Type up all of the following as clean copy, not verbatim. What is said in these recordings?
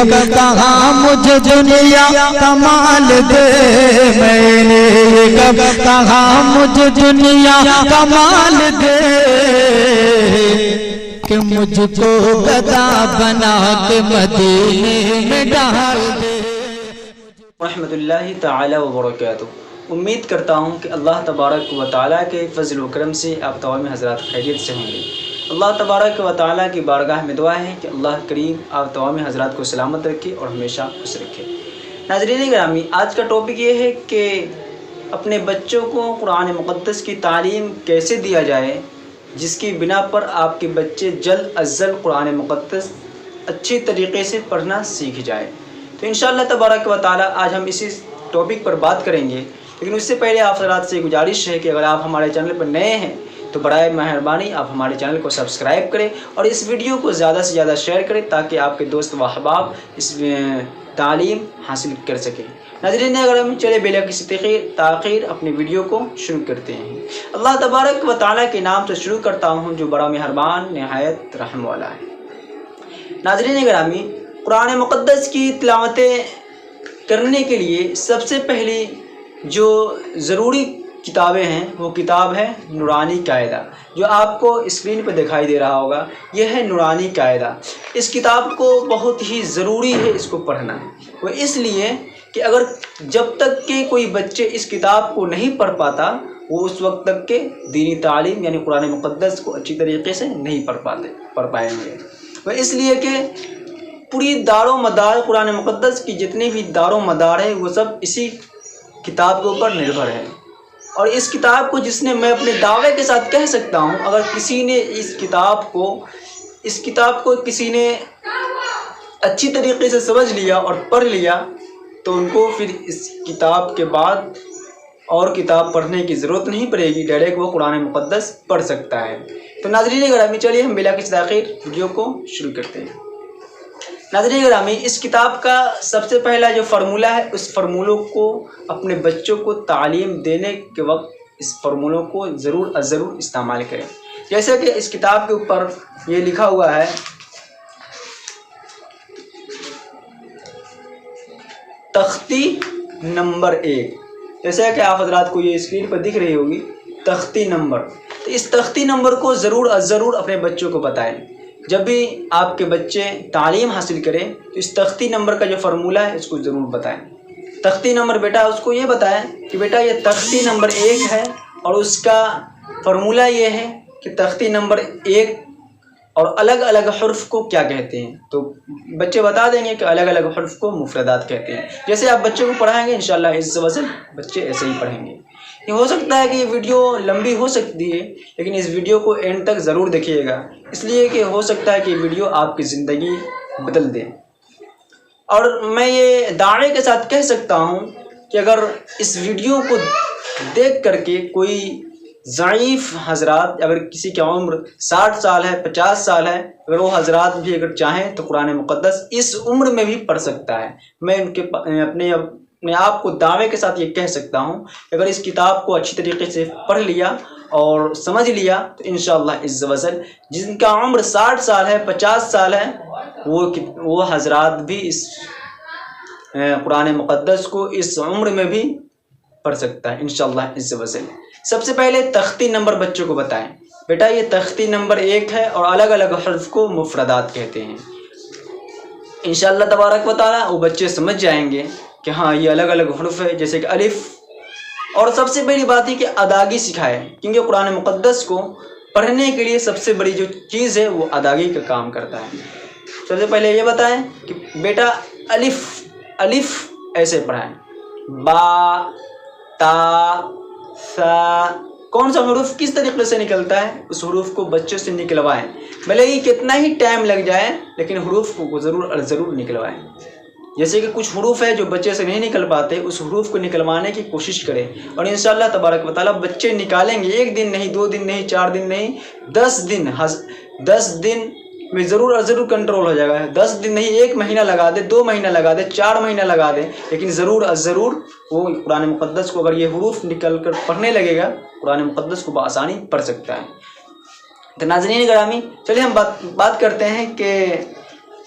کب کہا مجھے دنیا کمال دے، میں نے کب کہا مجھے دنیا کمال دے، کہ مجھ کو گدا بنا کے مدینے میں ڈال دے۔ رحمۃ اللہ تعالی وبرکاتہ۔ امید کرتا ہوں کہ اللہ تبارک و تعالیٰ کے فضل و کرم سے آپ تمام حضرات خیریت سے ہوں گے۔ اللہ تبارک و تعالیٰ کی بارگاہ میں دعا ہے کہ اللہ کریم آپ تمام حضرات کو سلامت رکھے اور ہمیشہ خوش رکھے۔ ناظرین گرامی، آج کا ٹاپک یہ ہے کہ اپنے بچوں کو قرآن مقدس کی تعلیم کیسے دیا جائے جس کی بنا پر آپ کے بچے جلد از جلد قرآن مقدس اچھی طریقے سے پڑھنا سیکھ جائے۔ تو انشاءاللہ تبارک و تعالیٰ آج ہم اسی ٹاپک پر بات کریں گے، لیکن اس سے پہلے آپ حضرات سے گزارش ہے کہ اگر آپ ہمارے چینل پر نئے ہیں تو برائے مہربانی آپ ہمارے چینل کو سبسکرائب کریں اور اس ویڈیو کو زیادہ سے زیادہ شیئر کریں تاکہ آپ کے دوست و احباب اس تعلیم حاصل کر سکیں۔ ناظرین اگر ہم چلے بلا کسی تاخیر اپنی ویڈیو کو شروع کرتے ہیں۔ اللہ تبارک و تعالیٰ کے نام سے شروع کرتا ہوں جو بڑا مہربان نہایت رحم والا ہے۔ ناظرین گرامی، قرآن مقدس کی تلاوتیں کرنے کے لیے سب سے پہلی جو ضروری کتابیں ہیں وہ کتاب ہے نورانی قاعدہ، جو آپ کو اسکرین پہ دکھائی دے رہا ہوگا۔ یہ ہے نورانی قاعدہ۔ اس کتاب کو بہت ہی ضروری ہے اس کو پڑھنا، وہ اس لیے کہ اگر جب تک کہ کوئی بچے اس کتاب کو نہیں پڑھ پاتا وہ اس وقت تک کہ دینی تعلیم یعنی قرآن مقدس کو اچھی طریقے سے نہیں پڑھ پائیں گے۔ وہ اس لیے کہ پوری دار و مدار قرآن مقدس کی جتنے بھی دار و مدار ہے وہ سب اسی کتاب کے اوپر نربھر ہے۔ اور اس کتاب کو جس نے میں اپنے دعوے کے ساتھ کہہ سکتا ہوں، اگر کسی نے اس کتاب کو کسی نے اچھی طریقے سے سمجھ لیا اور پڑھ لیا تو ان کو پھر اس کتاب کے بعد اور کتاب پڑھنے کی ضرورت نہیں پڑے گی، ڈائریکٹ وہ قرآن مقدس پڑھ سکتا ہے۔ تو ناظرین گرامی، چلیے ہم بلا کسی تاخیر ویڈیو کو شروع کرتے ہیں۔ ناظرین گرامی، اس کتاب کا سب سے پہلا جو فارمولہ ہے اس فارمولوں کو اپنے بچوں کو تعلیم دینے کے وقت اس فارمولوں کو ضرور از ضرور استعمال کریں۔ جیسے کہ اس کتاب کے اوپر یہ لکھا ہوا ہے تختی نمبر 1، جیسا کہ آپ حضرات کو یہ اسکرین پر دکھ رہی ہوگی تختی نمبر۔ تو اس تختی نمبر کو ضرور از ضرور اپنے بچوں کو بتائیں۔ جب بھی آپ کے بچے تعلیم حاصل کریں تو اس تختی نمبر کا جو فارمولہ ہے اس کو ضرور بتائیں۔ تختی نمبر بیٹا اس کو یہ بتائیں کہ بیٹا یہ تختی نمبر 1 ہے اور اس کا فارمولہ یہ ہے کہ تختی نمبر 1 اور الگ الگ حرف کو کیا کہتے ہیں۔ تو بچے بتا دیں گے کہ الگ الگ حرف کو مفردات کہتے ہیں۔ جیسے آپ بچوں کو پڑھائیں گے انشاءاللہ عز و جل بچے ایسے ہی پڑھیں گے۔ یہ ہو سکتا ہے کہ یہ ویڈیو لمبی ہو سکتی ہے لیکن اس ویڈیو کو اینڈ تک ضرور دیکھیے گا، اس لیے کہ ہو سکتا ہے کہ یہ ویڈیو آپ کی زندگی بدل دے۔ اور میں یہ دعوے کے ساتھ کہہ سکتا ہوں کہ اگر اس ویڈیو کو دیکھ کر کے کوئی ضعیف حضرات، اگر کسی کی عمر 60 سال ہے 50 سال ہے، اگر وہ حضرات بھی اگر چاہیں تو قرآن مقدس اس عمر میں بھی پڑھ سکتا ہے۔ میں اپنے آپ کو دعوے کے ساتھ یہ کہہ سکتا ہوں کہ اگر اس کتاب کو اچھی طریقے سے پڑھ لیا اور سمجھ لیا تو انشاءاللہ عز و جل جن کا عمر 60 سال ہے 50 سال ہے وہ حضرات بھی اس قرآن مقدس کو اس عمر میں بھی پڑھ سکتا ہے انشاءاللہ عز و جل۔ سب سے پہلے تختی نمبر بچوں کو بتائیں، بیٹا یہ تختی نمبر 1 ہے اور الگ الگ حرف کو مفردات کہتے ہیں۔ انشاءاللہ تبارک و تعالیٰ وہ بچے سمجھ جائیں گے کہ ہاں یہ الگ الگ حرف ہے، جیسے کہ الف۔ اور سب سے بڑی بات ہے کہ ادائیگی سکھائے، کیونکہ قرآن مقدس کو پڑھنے کے لیے سب سے بڑی جو چیز ہے وہ ادائیگی کا کام کرتا ہے۔ سب سے پہلے یہ بتائیں کہ بیٹا الف ایسے پڑھائیں، با تا سا، کون سا حروف کس طریقے سے نکلتا ہے اس حروف کو بچوں سے نکلوائیں، بھلے ہی کتنا ہی ٹائم لگ جائے لیکن حروف کو ضرور نکلوائیں۔ جیسے کہ کچھ حروف ہے جو بچے سے نہیں نکل پاتے، اس حروف کو نکلوانے کی کوشش کریں اور انشاءاللہ تبارک و تعالیٰ بچے نکالیں گے۔ 1 دن نہیں، 2 دن نہیں، 4 دن نہیں، 10 دن میں ضرور کنٹرول ہو جائے گا۔ 10 دن نہیں، 1 مہینہ لگا دے، 2 مہینہ لگا دے، 4 مہینہ لگا دے، لیکن ضرور وہ قرآن مقدس کو اگر یہ حروف نکل کر پڑھنے لگے گا قرآن مقدس کو بآسانی پڑھ سکتا ہے۔ تو ناظرین گرامی، چلیے ہم بات کرتے ہیں کہ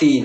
3,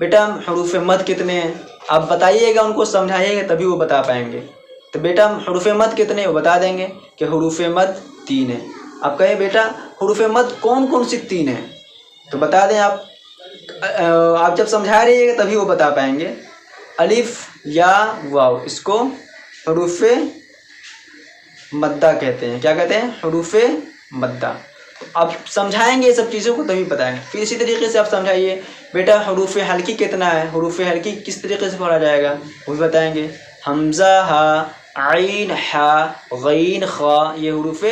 بیٹا حروف مد کتنے ہیں آپ بتائیے گا، ان کو سمجھائیے گا تبھی وہ بتا پائیں گے. تو بیٹا حروف مد کتنے وہ بتا دیں گے کہ حروف مد 3 ہیں. آپ کہیں بیٹا حروف مد کون کون سی 3 ہیں تو بتا دیں آپ. آپ جب سمجھا رہیے گا تبھی وہ بتا پائیں گے. الف یا واو اس کو حروف مدہ کہتے ہیں. کیا کہتے ہیں؟ حروف مدہ. آپ سمجھائیں گے یہ سب چیزوں کو تبھی بتائیں گے. پھر اسی طریقے سے آپ سمجھائیے بیٹا حروف حلقی کتنا ہے، حروف حلقی کس طریقے سے پڑھا جائے گا وہ بھی بتائیں گے. حمزہ ہا، عین ہا، غین خا، یہ حروف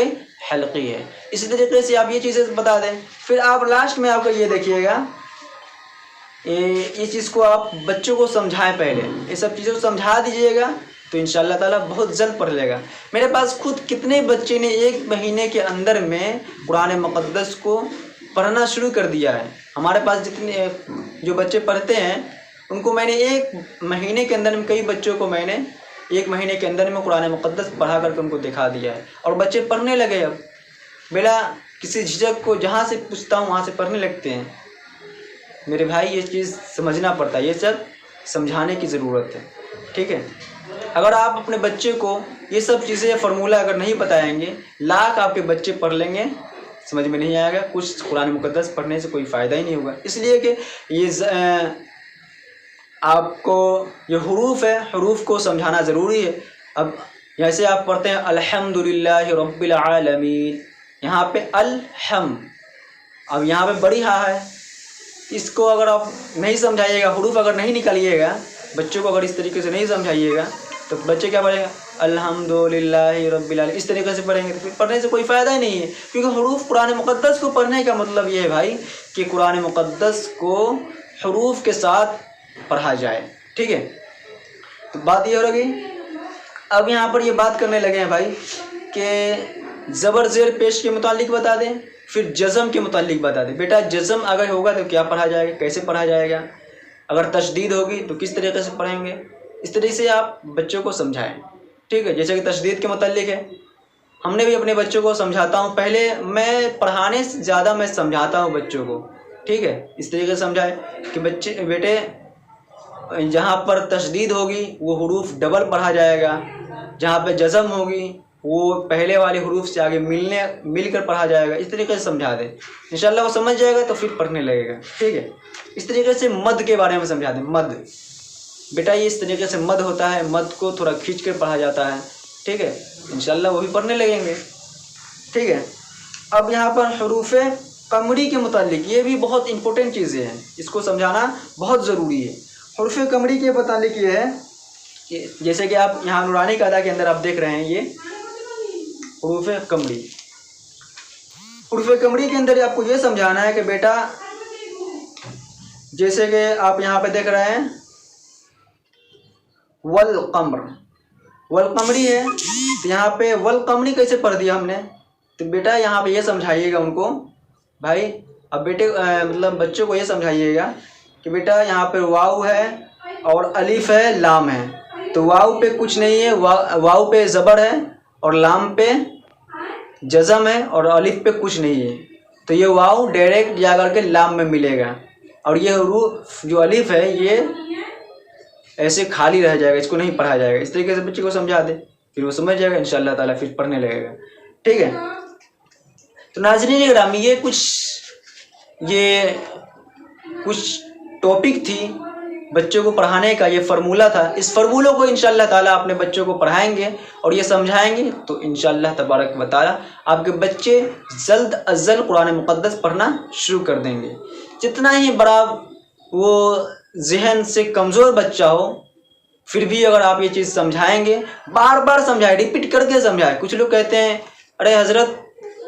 حلقی ہے. اسی طریقے سے آپ یہ چیزیں بتا دیں. پھر آپ لاسٹ میں آپ کو یہ دیکھیے گا، یہ چیز کو آپ بچوں کو سمجھائیں. پہلے یہ سب چیزوں کو سمجھا دیجیے گا تو انشاءاللہ تعالیٰ بہت جلد پڑھ لے گا. میرے پاس خود کتنے بچے نے 1 مہینے کے اندر میں قرآن مقدس کو پڑھنا شروع کر دیا ہے. ہمارے پاس جتنے جو بچے پڑھتے ہیں ان کو میں نے 1 مہینے کے اندر میں، کئی بچوں کو میں نے 1 مہینے کے اندر میں قرآن مقدس پڑھا کر کے ان کو دکھا دیا ہے اور بچے پڑھنے لگے. اب بلا کسی جھجک کو جہاں سے پوچھتا ہوں وہاں سے پڑھنے لگتے ہیں. میرے بھائی یہ چیز سمجھنا پڑتا ہے، یہ سب سمجھانے کی ضرورت ہے. ٹھیک ہے، اگر آپ اپنے بچے کو یہ سب چیزیں فارمولہ اگر نہیں بتائیں گے، لاکھ آپ کے بچے پڑھ لیں گے سمجھ میں نہیں آئے گا. کچھ قرآن مقدس پڑھنے سے کوئی فائدہ ہی نہیں ہوگا. اس لیے کہ یہ آپ کو یہ حروف ہے، حروف کو سمجھانا ضروری ہے. اب جیسے آپ پڑھتے ہیں الحمدللہ رب العالمین، یہاں پہ الحم، اب یہاں پہ بڑی ہا ہے، اس کو اگر آپ نہیں سمجھائیے گا، حروف اگر نہیں نکالیے گا، بچوں کو اگر اس طریقے سے نہیں سمجھائیے گا تو بچے کیا پڑھیں گے؟ الحمدللہ رب العالمین اس طریقے سے پڑھیں گے تو پھر پڑھنے سے کوئی فائدہ ہی نہیں ہے. کیونکہ حروف قرآن مقدس کو پڑھنے کا مطلب یہ ہے بھائی کہ قرآن مقدس کو حروف کے ساتھ پڑھا جائے. ٹھیک ہے، تو بات یہ ہو رہی. اب یہاں پر یہ بات کرنے لگے ہیں بھائی کہ زبر زیر پیش کے متعلق بتا دیں، پھر جزم کے متعلق بتا دیں. بیٹا جزم اگر ہوگا تو کیا پڑھا جائے گا، کیسے پڑھا جائے گا، اگر تشدید ہوگی تو کس طریقے سے پڑھیں گے. اس طریقے سے آپ بچوں کو سمجھائیں. ٹھیک ہے، جیسے کہ تشدید کے متعلق ہے، ہم نے بھی اپنے بچوں کو سمجھاتا ہوں. پہلے میں پڑھانے سے زیادہ میں سمجھاتا ہوں بچوں کو. ٹھیک ہے، اس طریقے سے سمجھائیں کہ بیٹے جہاں پر تشدید ہوگی وہ حروف ڈبل پڑھا جائے گا، جہاں پہ جزم ہوگی وہ پہلے والے حروف سے آگے مل کر پڑھا جائے گا. اس طریقے سے سمجھا دیں، انشاءاللہ وہ سمجھ جائے گا تو پھر پڑھنے لگے گا. ٹھیک ہے، اس طریقے سے مد کے بارے میں سمجھا دیں. مد بیٹا یہ اس طریقے سے مد ہوتا ہے، مد کو تھوڑا کھینچ کر پڑھا جاتا ہے. ٹھیک ہے، انشاءاللہ وہ بھی پڑھنے لگیں گے. ٹھیک ہے، اب یہاں پر حروف قمری کے متعلق یہ بھی بہت امپورٹنٹ چیزیں ہیں، اس کو سمجھانا بہت ضروری ہے. حروف قمری کے متعلق یہ ہے کہ جیسے کہ آپ یہاں نورانی قاعدہ کے اندر آپ دیکھ رہے ہیں یہ حروف قمری. حروف قمری کے اندر آپ کو یہ سمجھانا ہے کہ بیٹا جیسے کہ آپ یہاں پہ دیکھ رہے ہیں والقمر، والقمری ہے تو یہاں پہ والقمری کیسے پڑھ دیا ہم نے. تو بیٹا یہاں پہ یہ سمجھائیے گا ان کو بھائی. اب بیٹے مطلب بچوں کو یہ سمجھائیے گا کہ بیٹا یہاں پہ واو ہے اور الف ہے، لام ہے. تو واو پہ کچھ نہیں ہے، واو پہ زبر ہے اور لام پہ جزم ہے اور الف پہ کچھ نہیں ہے. تو یہ واو ڈائریکٹ جا کر کے لام میں ملے گا اور یہ حروف جو الف ہے یہ ایسے خالی رہ جائے گا، اس کو نہیں پڑھا جائے گا. اس طریقے سے بچے کو سمجھا دے پھر وہ سمجھ جائے گا انشاءاللہ تعالیٰ، پھر پڑھنے لگے گا. ٹھیک ہے، تو ناظرین گرامی یہ کچھ ٹاپک تھی بچوں کو پڑھانے کا، یہ فارمولہ تھا. اس فارمولوں کو انشاءاللہ تعالیٰ اپنے بچوں کو پڑھائیں گے اور یہ سمجھائیں گے تو انشاءاللہ تبارک و تعالیٰ آپ کے بچے جلد از جلد قرآن مقدس پڑھنا شروع کر دیں گے. جتنا ہی بڑا وہ ذہن سے کمزور بچہ ہو پھر بھی اگر آپ یہ چیز سمجھائیں گے، بار بار سمجھائیں، ریپیٹ کر کے سمجھائیں. کچھ لوگ کہتے ہیں ارے حضرت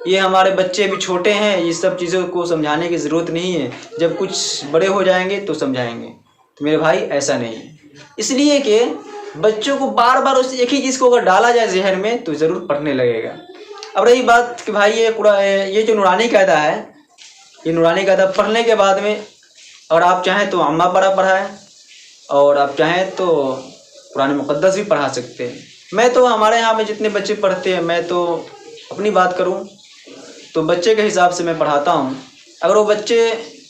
یہ ہمارے بچے بھی چھوٹے ہیں، یہ سب چیزوں کو سمجھانے کی ضرورت نہیں ہے، جب کچھ بڑے ہو جائیں گے تو سمجھائیں گے. تو میرے بھائی ایسا نہیں ہے، اس لیے کہ بچوں کو بار بار اس ایک ہی چیز کو اگر ڈالا جائے ذہن میں تو ضرور پڑھنے لگے گا. اب رہی بات کہ بھائی یہ جو نورانی قاعدہ ہے، یہ نورانی قاعدہ پڑھنے کے بعد میں اگر آپ چاہیں تو عامہ پارہ پڑھائیں اور آپ چاہیں تو قرآن مقدس بھی پڑھا سکتے ہیں. میں تو ہمارے یہاں میں جتنے بچے پڑھتے ہیں، میں تو اپنی بات کروں تو بچے کے حساب سے میں پڑھاتا ہوں. اگر وہ بچے